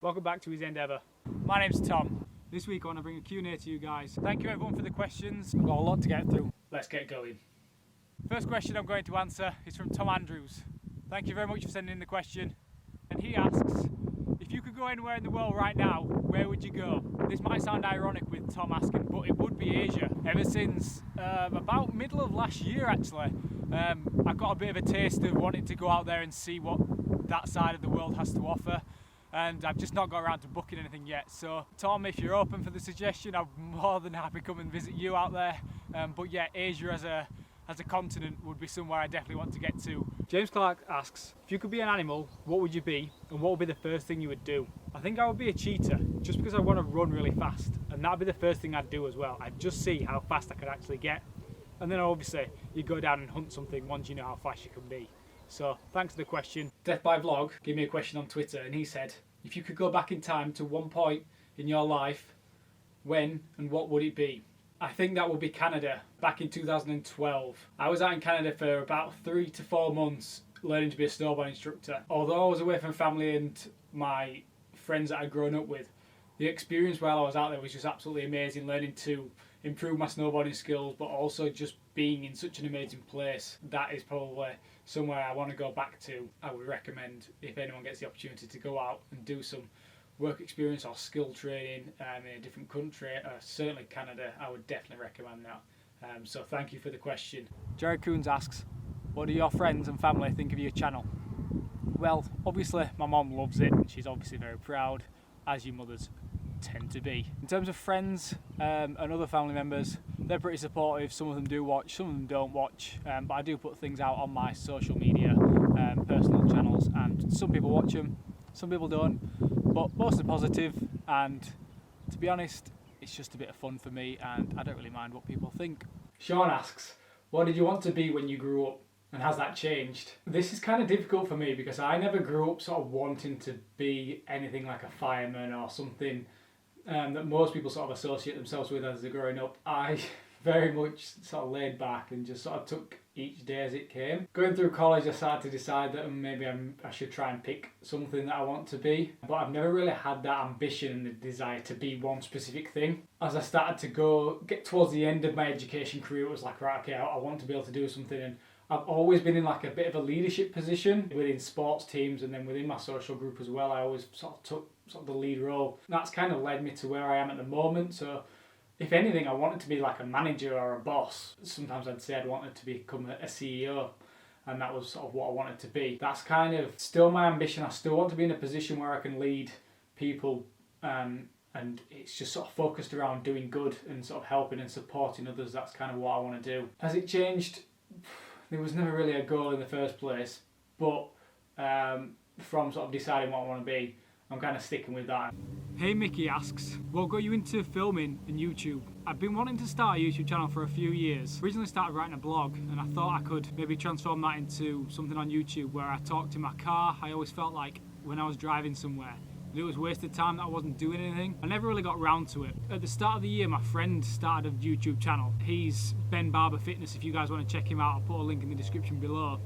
Welcome back to his Endeavour. My name's Tom. This week I want to bring a Q&A to you guys. Thank you everyone for the questions. I've got a lot to get through. Let's get going. First question I'm going to answer is from Tom Andrews. Thank you very much for sending in the question. And he asks, if you could go anywhere in the world right now, where would you go? This might sound ironic with Tom asking, but it would be Asia. Ever since about middle of last year actually, I got a bit of a taste of wanting to go out there and see what that side of the world has to offer. And I've just not got around to booking anything yet. So Tom, if you're open for the suggestion, I'm more than happy to come and visit you out there. But yeah, Asia as a continent would be somewhere I definitely want to get to. James Clark asks, if you could be an animal, what would you be? And what would be the first thing you would do? I think I would be a cheetah, just because I want to run really fast. And that'd be the first thing I'd do as well. I'd just see how fast I could actually get. And then obviously, you go down and hunt something once you know how fast you can be. So, thanks for the question. Death by Vlog gave me a question on Twitter and he said, if you could go back in time to one point in your life, when and what would it be? I think that would be Canada, back in 2012. I was out in Canada for about 3 to 4 months learning to be a snowboard instructor. Although I was away from family and my friends that I'd grown up with, the experience while I was out there was just absolutely amazing, learning to improve my snowboarding skills, but also just being in such an amazing place. That is probably somewhere I want to go back to. I would recommend, if anyone gets the opportunity to go out and do some work experience or skill training in a different country, certainly Canada, I would definitely recommend that. So thank you for the question. Jared Coons asks, what do your friends and family think of your channel? Well, obviously my mom loves it and she's obviously very proud, as your mothers tend to be. In terms of friends and other family members, they're pretty supportive. Some of them do watch, some of them don't watch, but I do put things out on my social media, personal channels, and some people watch them, some people don't, but mostly positive. And to be honest, it's just a bit of fun for me and I don't really mind what people think. Sean asks, what did you want to be when you grew up? And has that changed? This is kind of difficult for me because I never grew up sort of wanting to be anything like a fireman or something that most people sort of associate themselves with as they're growing up. I very much sort of laid back and just sort of took each day as it came. Going through college, I started to decide that maybe I should try and pick something that I want to be, but I've never really had that ambition and the desire to be one specific thing. As I started to get towards the end of my education career, it was like, right, okay, I want to be able to do something. And I've always been in like a bit of a leadership position within sports teams and then within my social group as well. I always sort of took the lead role. That's kind of led me to where I am at the moment. So if anything, I wanted to be like a manager or a boss. Sometimes I'd say I'd wanted to become a CEO, and that was sort of what I wanted to be. That's kind of still my ambition. I still want to be in a position where I can lead people, and it's just sort of focused around doing good and sort of helping and supporting others. That's kind of what I want to do. Has it changed? There was never really a goal in the first place, but from sort of deciding what I want to be, I'm kind of sticking with that. Hey Mickey asks, what got you into filming and YouTube? I've been wanting to start a YouTube channel for a few years. Originally started writing a blog and I thought I could maybe transform that into something on YouTube where I talked in my car. I always felt like when I was driving somewhere, it was wasted time, that I wasn't doing anything. I never really got round to it. At the start of the year, my friend started a YouTube channel. He's Ben Barber Fitness. If you guys want to check him out, I'll put a link in the description below.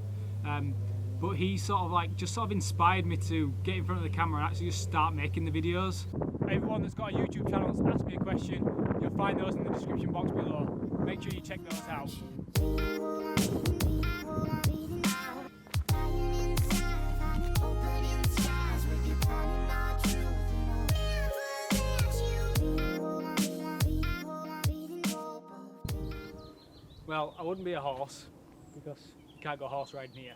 But he sort of inspired me to get in front of the camera and actually just start making the videos. Everyone that's got a YouTube channel that's asked me a question, you'll find those in the description box below. Make sure you check those out. Well, I wouldn't be a horse because you can't go horse riding here.